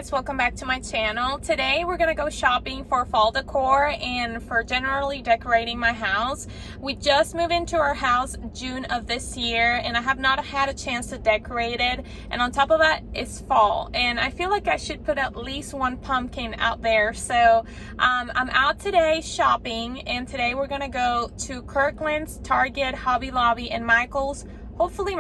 guys, welcome back to my channel. Today we're gonna go shopping for fall decor and for generally decorating my house. We just moved into our house June of this year and I have not had a chance to decorate it, and on top of that it's fall and I feel like I should put at least one pumpkin out there. So I'm out today shopping, and today we're gonna go to Kirklands, Target, Hobby Lobby, and Michaels. Hopefully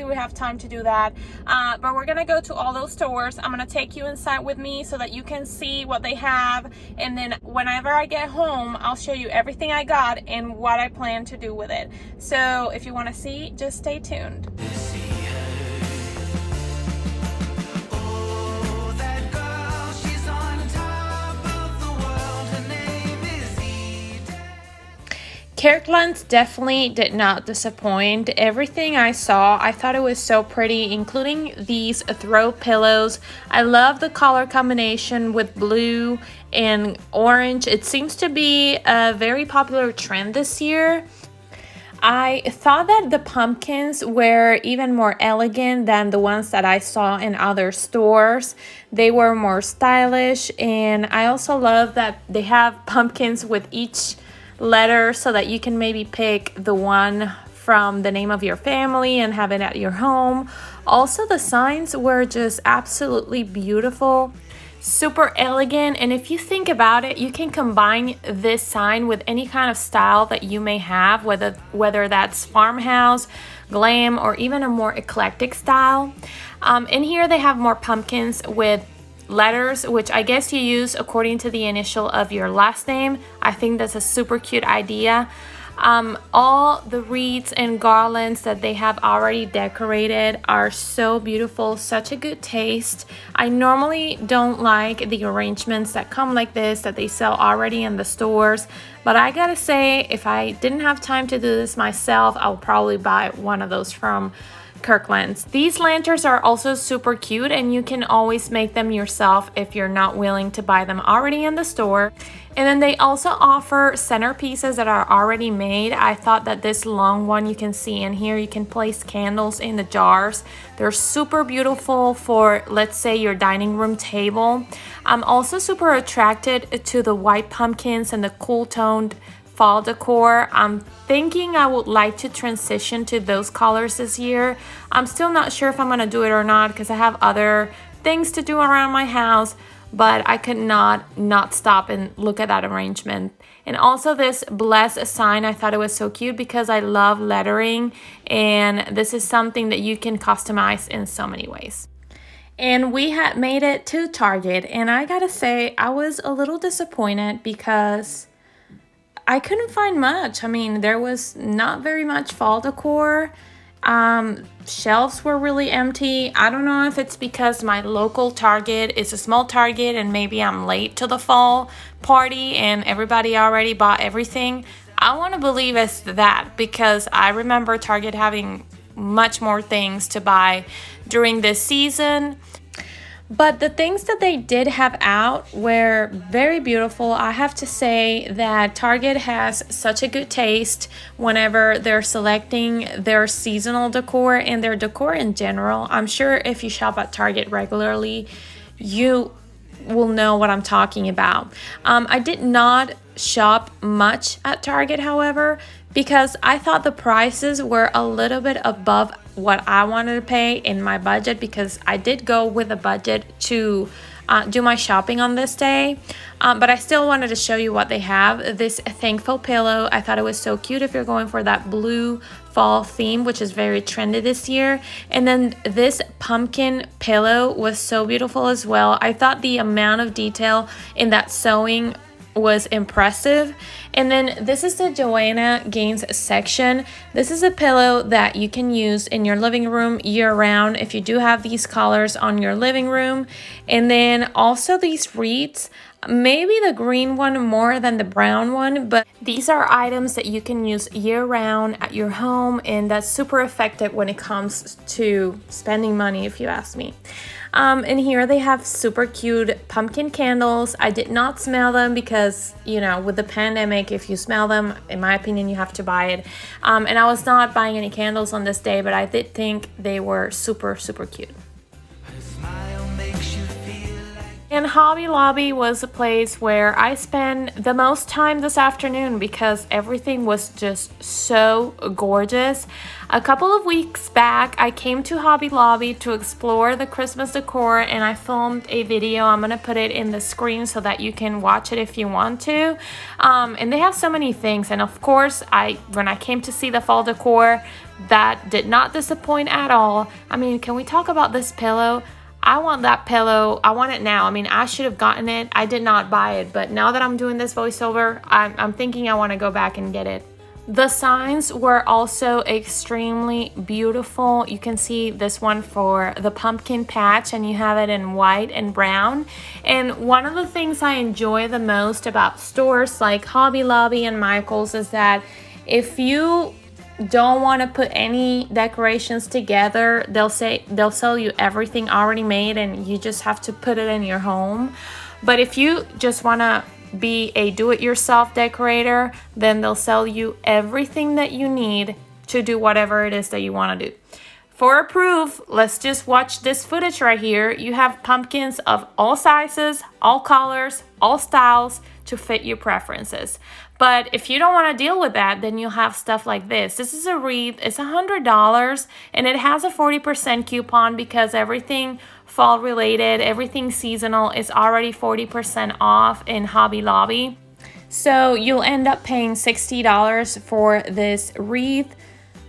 we have time to do that, but we're gonna go to all those stores. I'm gonna take you inside with me so that you can see what they have, and then whenever I get home I'll show you everything I got and what I plan to do with it. So if you want to see, just stay tuned. Kirklands definitely did not disappoint. Everything I saw, I thought it was so pretty, including these throw pillows. I love the color combination with blue and orange. It seems to be a very popular trend this year. I thought that the pumpkins were even more elegant than the ones that I saw in other stores. They were more stylish, and I also love that they have pumpkins with each letter so that you can maybe pick the one from the name of your family and have it at your home. Also, the signs were just absolutely beautiful, super elegant, and if you think about it, you can combine this sign with any kind of style that you may have, whether that's farmhouse, glam, or even a more eclectic style. In here they have more pumpkins with letters, which I guess you use according to the initial of your last name. I think that's a super cute idea. All the wreaths and garlands that they have already decorated are so beautiful, such a good taste. I normally don't like the arrangements that come like this that they sell already in the stores, but I gotta say, if I didn't have time to do this myself, I'll probably buy one of those from Kirklands. These lanterns are also super cute, and you can always make them yourself if you're not willing to buy them already in the store. And then they also offer centerpieces that are already made. I thought that this long one you can see in here, you can place candles in the jars. They're super beautiful for, let's say, your dining room table. I'm also super attracted to the white pumpkins and the cool toned fall decor. I'm thinking I would like to transition to those colors this year. I'm still not sure if I'm gonna do it or not because I have other things to do around my house, but I could not stop and look at that arrangement. And also this bless sign, I thought it was so cute because I love lettering, and this is something that you can customize in so many ways. And we had made it to Target, and I gotta say I was a little disappointed because I couldn't find much. I mean, there was not very much fall decor. Shelves were really empty. I don't know if it's because my local Target is a small Target and maybe I'm late to the fall party and everybody already bought everything. I want to believe it's that, because I remember Target having much more things to buy during this season. But the things that they did have out were very beautiful. I have to say that Target has such a good taste whenever they're selecting their seasonal decor and their decor in general. I'm sure if you shop at Target regularly, you will know what I'm talking about. I did not shop much at Target, however, because I thought the prices were a little bit above what I wanted to pay in my budget, because I did go with a budget to do my shopping on this day, but I still wanted to show you what they have. This thankful pillow, I thought it was so cute if you're going for that blue fall theme, which is very trendy this year. And then this pumpkin pillow was so beautiful as well. I thought the amount of detail in that sewing was impressive. And then this is the Joanna Gaines section. This is a pillow that you can use in your living room year round if you do have these colors on your living room. And then also these wreaths, maybe the green one more than the brown one, but these are items that you can use year round at your home, and that's super effective when it comes to spending money, if you ask me. And here they have super cute pumpkin candles. I did not smell them because, you know, with the pandemic, if you smell them, in my opinion, you have to buy it. And I was not buying any candles on this day, but I did think they were super, super cute. And Hobby Lobby was a place where I spent the most time this afternoon because everything was just so gorgeous. A couple of weeks back, I came to Hobby Lobby to explore the Christmas decor, and I filmed a video. I'm gonna put it in the screen so that you can watch it if you want to. And they have so many things, and of course, when I came to see the fall decor, that did not disappoint at all. I mean, can we talk about this pillow? I want that pillow. I want it now. I mean, I should have gotten it. I did not buy it, but now that I'm doing this voiceover, I'm thinking I want to go back and get it. The signs were also extremely beautiful. You can see this one for the pumpkin patch, and you have it in white and brown. And one of the things I enjoy the most about stores like Hobby Lobby and Michaels is that if you don't want to put any decorations together, they'll sell you everything already made and you just have to put it in your home. But if you just want to be a do-it-yourself decorator, then they'll sell you everything that you need to do whatever it is that you want to do. For a proof, let's just watch this footage right here. You have pumpkins of all sizes, all colors, all styles to fit your preferences. But if you don't want to deal with that, then you'll have stuff like this. This is a wreath. It's $100 and it has a 40% coupon because everything fall related, everything seasonal is already 40% off in Hobby Lobby. So you'll end up paying $60 for this wreath.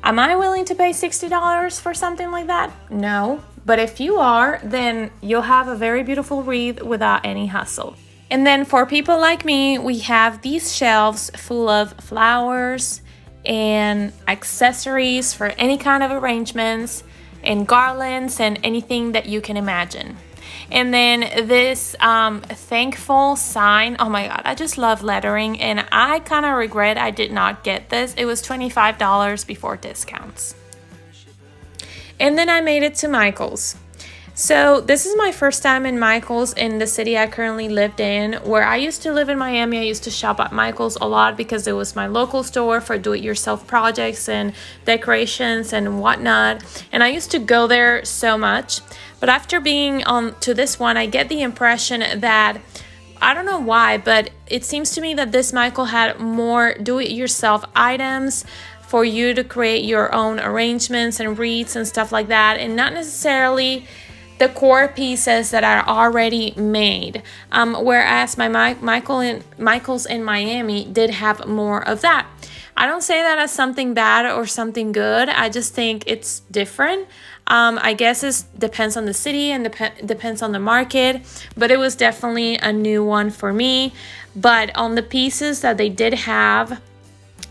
Am I willing to pay $60 for something like that? No. But if you are, then you'll have a very beautiful wreath without any hustle. And then for people like me, we have these shelves full of flowers and accessories for any kind of arrangements and garlands and anything that you can imagine. And then this thankful sign. Oh my God, I just love lettering, and I kind of regret I did not get this. It was $25 before discounts. And then I made it to Michaels. So this is my first time in Michaels in the city I currently lived in. Where I used to live in Miami, I used to shop at Michaels a lot because it was my local store for do-it-yourself projects and decorations and whatnot. And I used to go there so much. But after being on to this one, I get the impression that, I don't know why, but it seems to me that this Michael had more do-it-yourself items for you to create your own arrangements and wreaths and stuff like that, and not necessarily the core pieces that are already made, whereas my Michaels in Miami did have more of that. I don't say that as something bad or something good. I just think it's different. I guess it depends on the city and depends on the market, but it was definitely a new one for me. But on the pieces that they did have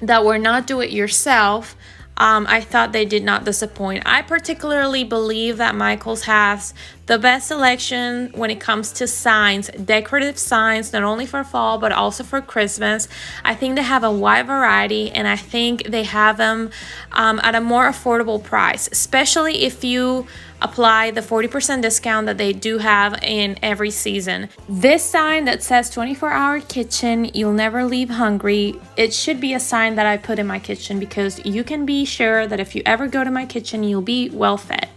that were not do-it-yourself, I thought they did not disappoint. I particularly believe that Michaels has the best selection when it comes to signs, decorative signs, not only for fall, but also for Christmas. I think they have a wide variety, and I think they have them at a more affordable price, especially if you apply the 40% discount that they do have in every season. This sign that says 24-hour kitchen, you'll never leave hungry, it should be a sign that I put in my kitchen because you can be sure that if you ever go to my kitchen, you'll be well fed.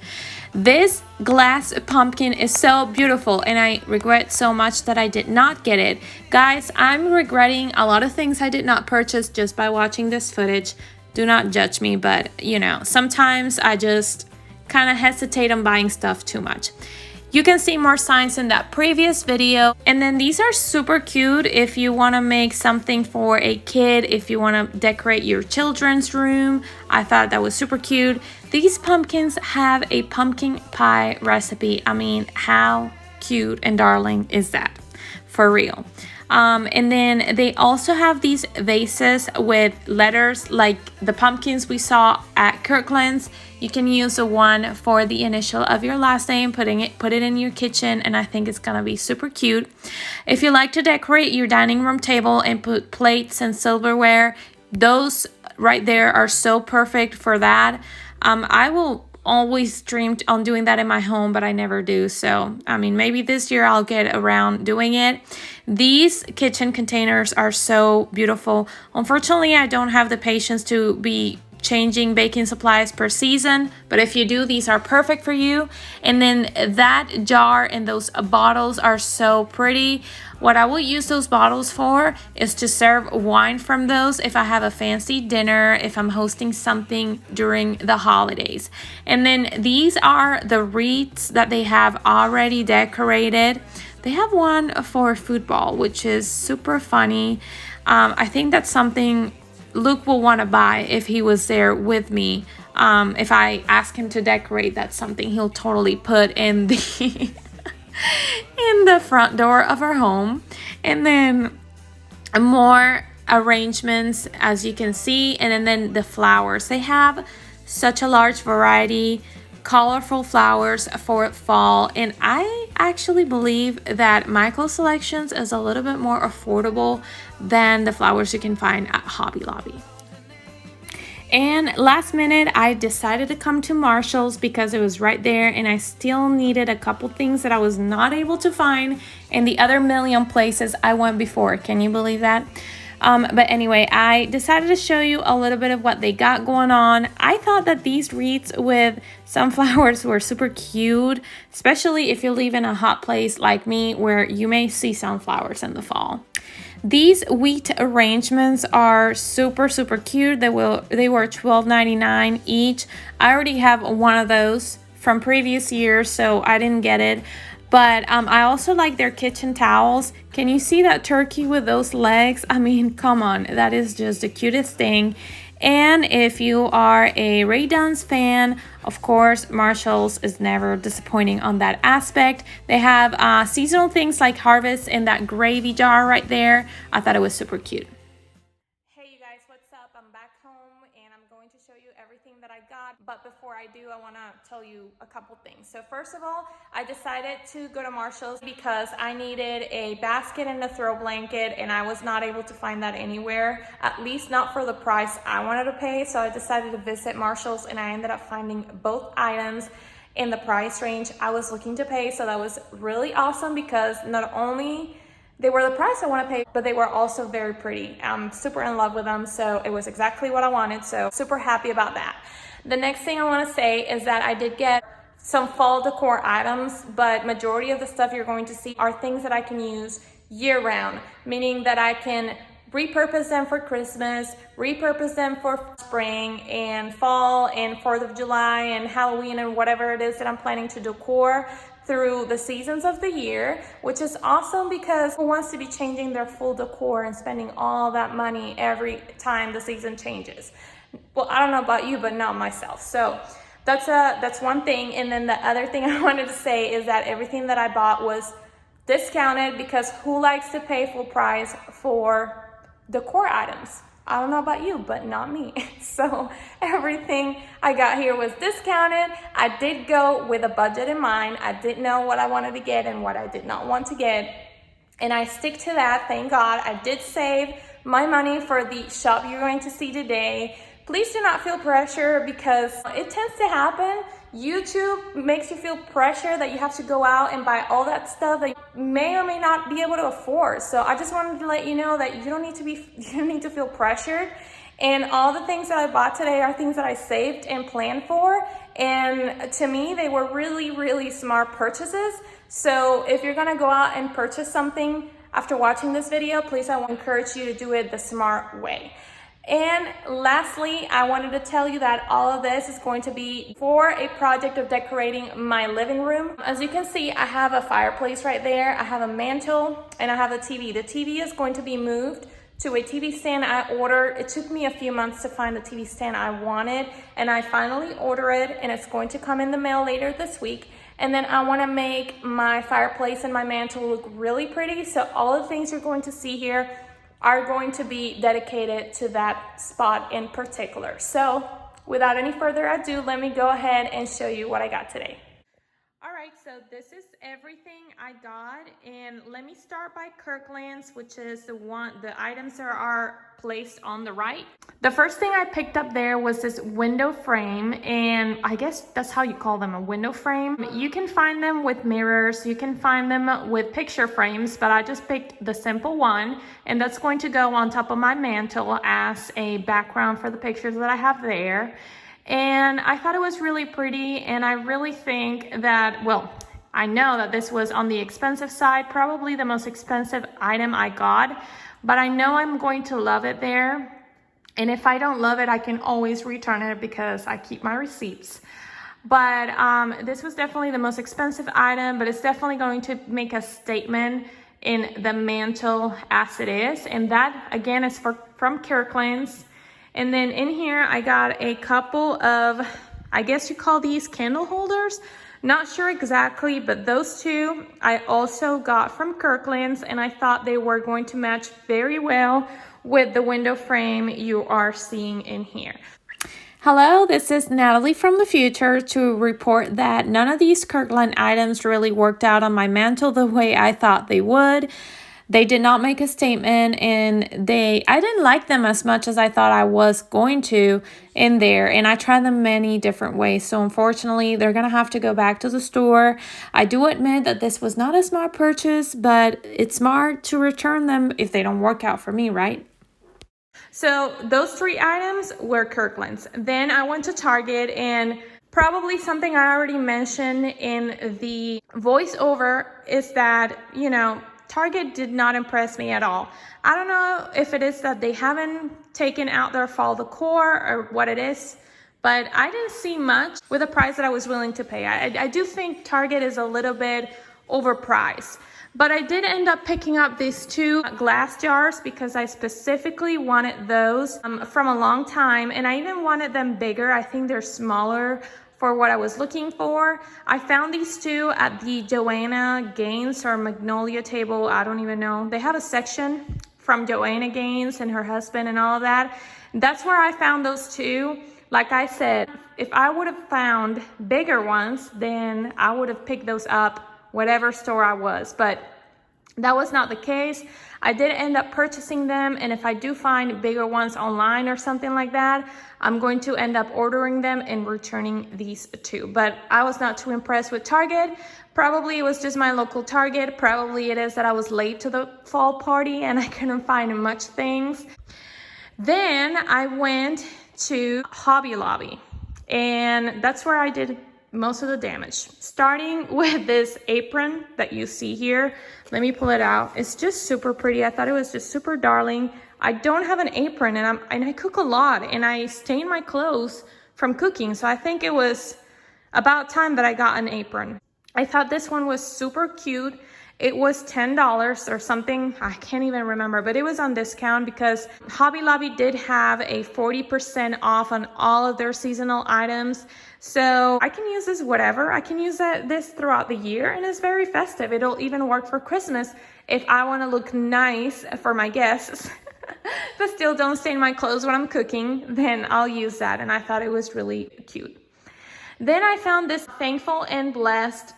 This glass pumpkin is so beautiful, and I regret so much that I did not get it. Guys, I'm regretting a lot of things I did not purchase just by watching this footage. Do not judge me, but you know, sometimes I just kind of hesitate on buying stuff too much. You can see more signs in that previous video. And then these are super cute if you want to make something for a kid, if you want to decorate your children's room. I thought that was super cute. These pumpkins have a pumpkin pie recipe. I mean, how cute and darling is that? For real. And then they also have these vases with letters like the pumpkins we saw at Kirklands. You can use the one for the initial of your last name, put it in your kitchen, and I think it's gonna be super cute. If you like to decorate your dining room table and put plates and silverware, those right there are so perfect for that. I will always dreamed on doing that in my home, but I never do. So, I mean, maybe this year I'll get around doing it. These kitchen containers are so beautiful. Unfortunately, I don't have the patience to be changing baking supplies per season, but if you do, these are perfect for you. And then that jar and those bottles are so pretty. What I will use those bottles for is to serve wine from those if I have a fancy dinner, if I'm hosting something during the holidays. And then these are the wreaths that they have already decorated. They have one for football, which is super funny. I think that's something Luke will want to buy if he was there with me. If I ask him to decorate, that's something he'll totally put in the in the front door of our home. And then more arrangements, as you can see, and then the flowers. They have such a large variety, colorful flowers for fall, and I actually believe that Michael's Selections is a little bit more affordable than the flowers you can find at Hobby Lobby. And last minute, I decided to come to Marshalls because it was right there, and I still needed a couple things that I was not able to find in the other million places I went before. Can you believe that? But anyway, I decided to show you a little bit of what they got going on. I thought that these wreaths with sunflowers were super cute, especially if you live in a hot place like me where you may see sunflowers in the fall. These wheat arrangements are super cute. They were $12.99 each. I already have one of those from previous years, so I didn't get it. But I also like their kitchen towels. Can you see that turkey with those legs? I mean, come on, that is just the cutest thing. And if you are a Ray Dunn's fan, of course, Marshalls is never disappointing on that aspect. They have seasonal things like Harvest in that gravy jar right there. I thought it was super cute. Hey you guys, what's up? I'm back home and I'm going to show you everything that I got. But before I do, I want to tell you a couple things. So first of all, I decided to go to Marshalls because I needed a basket and a throw blanket, and I was not able to find that anywhere, at least not for the price I wanted to pay. So I decided to visit Marshalls, and I ended up finding both items in the price range I was looking to pay. So that was really awesome because not only they were the price I want to pay, but they were also very pretty. I'm super in love with them, so it was exactly what I wanted, so super happy about that. The next thing I want to say is that I did get some fall decor items, but majority of the stuff you're going to see are things that I can use year round, meaning that I can repurpose them for Christmas, repurpose them for spring and fall and 4th of July and Halloween and whatever it is that I'm planning to decor through the seasons of the year, which is awesome because who wants to be changing their full decor and spending all that money every time the season changes? Well, I don't know about you, but not myself. So that's one thing. And then the other thing I wanted to say is that everything that I bought was discounted because who likes to pay full price for decor items? I don't know about you, but not me. So everything I got here was discounted. I did go with a budget in mind. I did know what I wanted to get and what I did not want to get. And I stick to that, thank God. I did save my money for the shop you're going to see today. Please do not feel pressure because it tends to happen. YouTube makes you feel pressure that you have to go out and buy all that stuff that you may or may not be able to afford. So I just wanted to let you know that you don't need to feel pressured. And all the things that I bought today are things that I saved and planned for. And to me, they were really smart purchases. So if you're gonna go out and purchase something after watching this video, please, I want to encourage you to do it the smart way. And lastly, I wanted to tell you that all of this is going to be for a project of decorating my living room. As you can see, I have a fireplace right there. I have a mantle and I have a TV. The TV is going to be moved to a TV stand I ordered. It took me a few months to find the TV stand I wanted, and I finally ordered it, and it's going to come in the mail later this week. And then I want to make my fireplace and my mantle look really pretty. So all the things you're going to see here are going to be dedicated to that spot in particular. So without any further ado, let me go ahead and show you what I got today. All right, so this is everything I got, and let me start by Kirklands, which is the items that are placed on the right. The first thing I picked up there was this window frame, and I guess that's how you call them, a window frame. You can find them with mirrors, you can find them with picture frames, but I just picked the simple one, and that's going to go on top of my mantle as a background for the pictures that I have there. And I thought it was really pretty, and I really think that, well, I know that this was on the expensive side, probably the most expensive item I got, but I know I'm going to love it there. And if I don't love it, I can always return it because I keep my receipts. But this was definitely the most expensive item, but it's definitely going to make a statement in the mantle as it is. And that, again, is from Kirklands. And then in here, I got a couple of, I guess you call these candle holders. Not sure exactly, but those two I also got from Kirklands, and I thought they were going to match very well with the window frame you are seeing in here. Hello, this is Natalie from the future to report that none of these Kirkland items really worked out on my mantle the way I thought they would. They did not make a statement, and I didn't like them as much as I thought I was going to in there, and I tried them many different ways. So unfortunately, they're going to have to go back to the store. I do admit that this was not a smart purchase, but it's smart to return them if they don't work out for me, right? So those three items were Kirkland's. Then I went to Target, and probably something I already mentioned in the voiceover is that, Target did not impress me at all. I don't know if it is that they haven't taken out their fall decor or what it is, but I didn't see much with the price that I was willing to pay. I do think Target is a little bit overpriced, but I did end up picking up these two glass jars because I specifically wanted those from a long time, and I even wanted them bigger. I think they're smaller for what I was looking for. I found these two at the Joanna Gaines or Magnolia table. I don't even know. They have a section from Joanna Gaines and her husband and all of that. That's where I found those two. Like I said, if I would have found bigger ones, then I would have picked those up whatever store I was. But that was not the case. I did end up purchasing them, and if I do find bigger ones online or something like that, I'm going to end up ordering them and returning these two. But I was not too impressed with Target. Probably it was just my local Target. Probably it is that I was late to the fall party and I couldn't find much things. Then I went to Hobby Lobby, and that's where I did most of the damage. Starting with this apron that you see here. Let me pull it out. It's just super pretty. I thought it was just super darling. I don't have an apron, and I cook a lot, and I stain my clothes from cooking. So I think it was about time that I got an apron. I thought this one was super cute. It was $10 or something. I can't even remember, but it was on discount because Hobby Lobby did have a 40% off on all of their seasonal items. So I can use this whatever. I can use this throughout the year, and it's very festive. It'll even work for Christmas if I want to look nice for my guests, but still don't stain my clothes when I'm cooking, then I'll use that. And I thought it was really cute. Then I found this Thankful and Blessed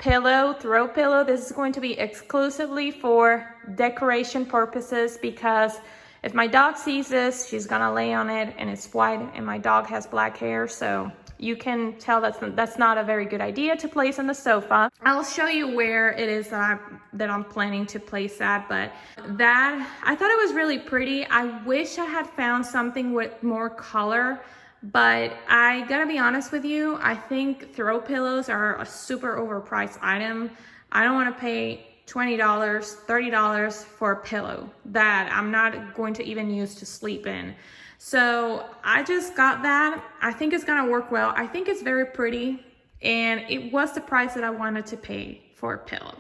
throw pillow. This is going to be exclusively for decoration purposes because if my dog sees this, she's gonna lay on it, and it's white, and my dog has black hair, so you can tell that's not a very good idea to place on the sofa. I'll show you where it is that I'm planning to place that, but that, I thought it was really pretty. I wish I had found something with more color, but I gotta be honest with you, I think throw pillows are a super overpriced item. I don't wanna pay $20, $30 for a pillow that I'm not going to even use to sleep in. So I just got that. I think it's gonna work well. I think it's very pretty, and it was the price that I wanted to pay for a pillow.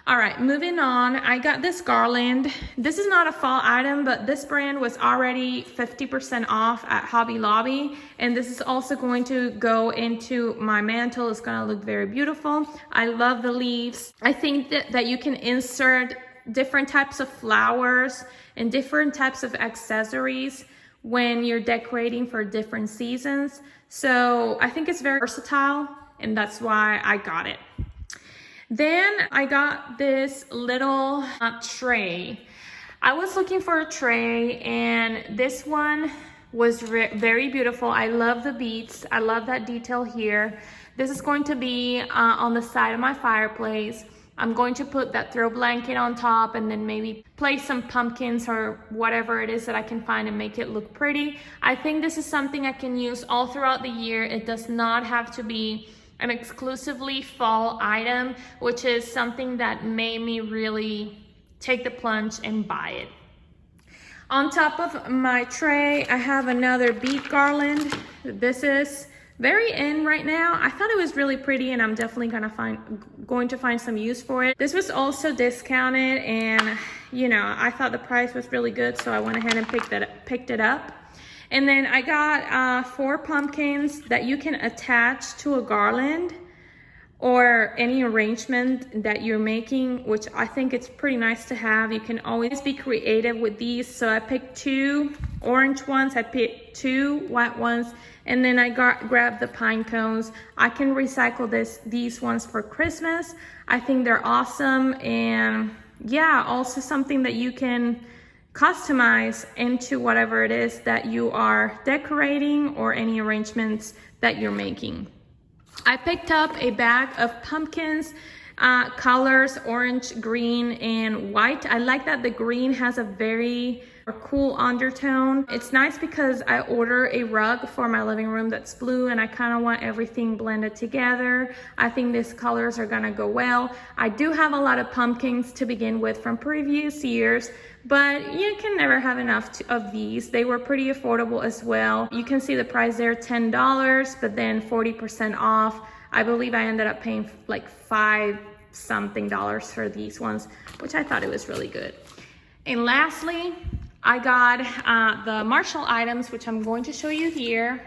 All right, moving on, I got this garland. This is not a fall item, but this brand was already 50% off at Hobby Lobby, and this is also going to go into my mantle. It's gonna look very beautiful. I love the leaves. I think that you can insert different types of flowers and different types of accessories when you're decorating for different seasons. So I think it's very versatile. and that's why I got it. Then I got this little tray. I was looking for a tray, and this one was very beautiful. I love the beads. I love that detail here. This is going to be on the side of my fireplace. I'm going to put that throw blanket on top and then maybe place some pumpkins or whatever it is that I can find and make it look pretty. I think this is something I can use all throughout the year. It does not have to be an exclusively fall item, which is something that made me really take the plunge and buy it. On top of my tray, I have another bead garland. This is very in right now. I thought it was really pretty, and I'm definitely going to find some use for it. This was also discounted, and you know, I thought the price was really good, so I went ahead and picked it up. And then I got 4 pumpkins that you can attach to a garland or any arrangement that you're making, which I think it's pretty nice to have. You can always be creative with these. So I picked 2 orange ones, I picked 2 white ones, and then I grabbed the pine cones. I can recycle these ones for Christmas. I think they're awesome, and yeah, also something that you can customize into whatever it is that you are decorating or any arrangements that you're making. I picked up a bag of pumpkins, colors orange, green, and white. I like that the green has a very cool undertone. It's nice because I order a rug for my living room that's blue, and I kind of want everything blended together. I think these colors are gonna go well. I do have a lot of pumpkins to begin with from previous years, but you can never have enough of these. They were pretty affordable as well. You can see the price there, $10, but then 40% off. I believe I ended up paying like $5 something for these ones, which I thought it was really good. And lastly, I got the Marshall items, which I'm going to show you here.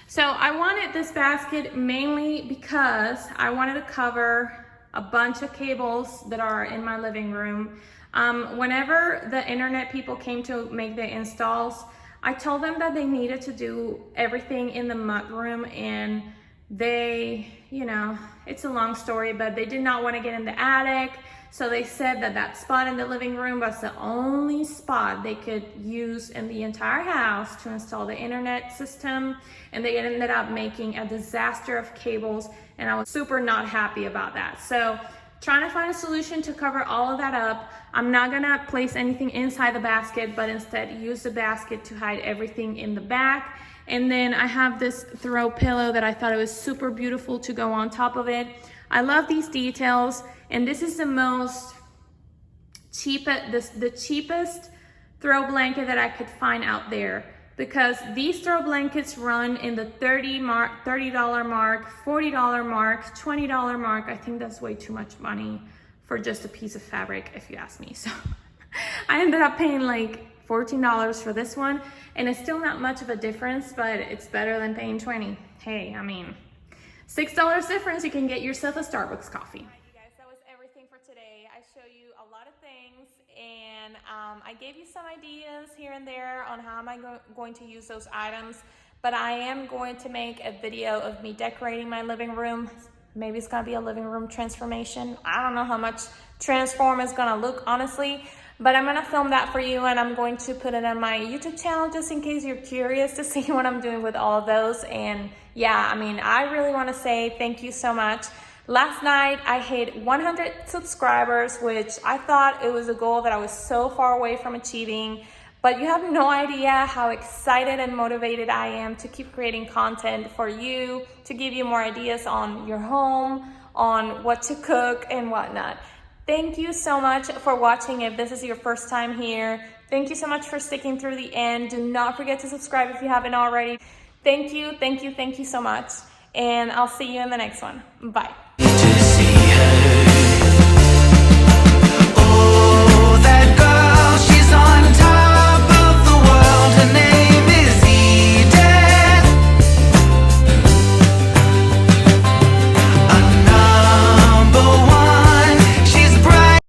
So I wanted this basket mainly because I wanted to cover a bunch of cables that are in my living room. Whenever the internet people came to make the installs, I told them that they needed to do everything in the mudroom, and they, you know, it's a long story, but they did not want to get in the attic. So they said that that spot in the living room was the only spot they could use in the entire house to install the internet system. And they ended up making a disaster of cables, and I was super not happy about that. So trying to find a solution to cover all of that up. I'm not gonna place anything inside the basket, but instead use the basket to hide everything in the back. And then I have this throw pillow that I thought it was super beautiful to go on top of it. I love these details, and this is the cheapest throw blanket that I could find out there, because these throw blankets run in the $30 mark, $40 mark, $20 mark. I think that's way too much money for just a piece of fabric, if you ask me. So I ended up paying like $14 for this one, and it's still not much of a difference, but it's better than paying $20. Hey, I mean, $6 difference, you can get yourself a Starbucks coffee. All right, you guys, that was everything for today. I show you a lot of things, and I gave you some ideas here and there on how am I going to use those items, but I am going to make a video of me decorating my living room. Maybe it's gonna be a living room transformation. I don't know how much transform is gonna look, honestly, but I'm gonna film that for you, and I'm going to put it on my YouTube channel just in case you're curious to see what I'm doing with all of those. And yeah, I mean, I really wanna say thank you so much. Last night I hit 100 subscribers, which I thought it was a goal that I was so far away from achieving, but you have no idea how excited and motivated I am to keep creating content for you, to give you more ideas on your home, on what to cook and whatnot. Thank you so much for watching. If this is your first time here, thank you so much for sticking through the end. Do not forget to subscribe if you haven't already. Thank you so much, and I'll see you in the next one. Bye.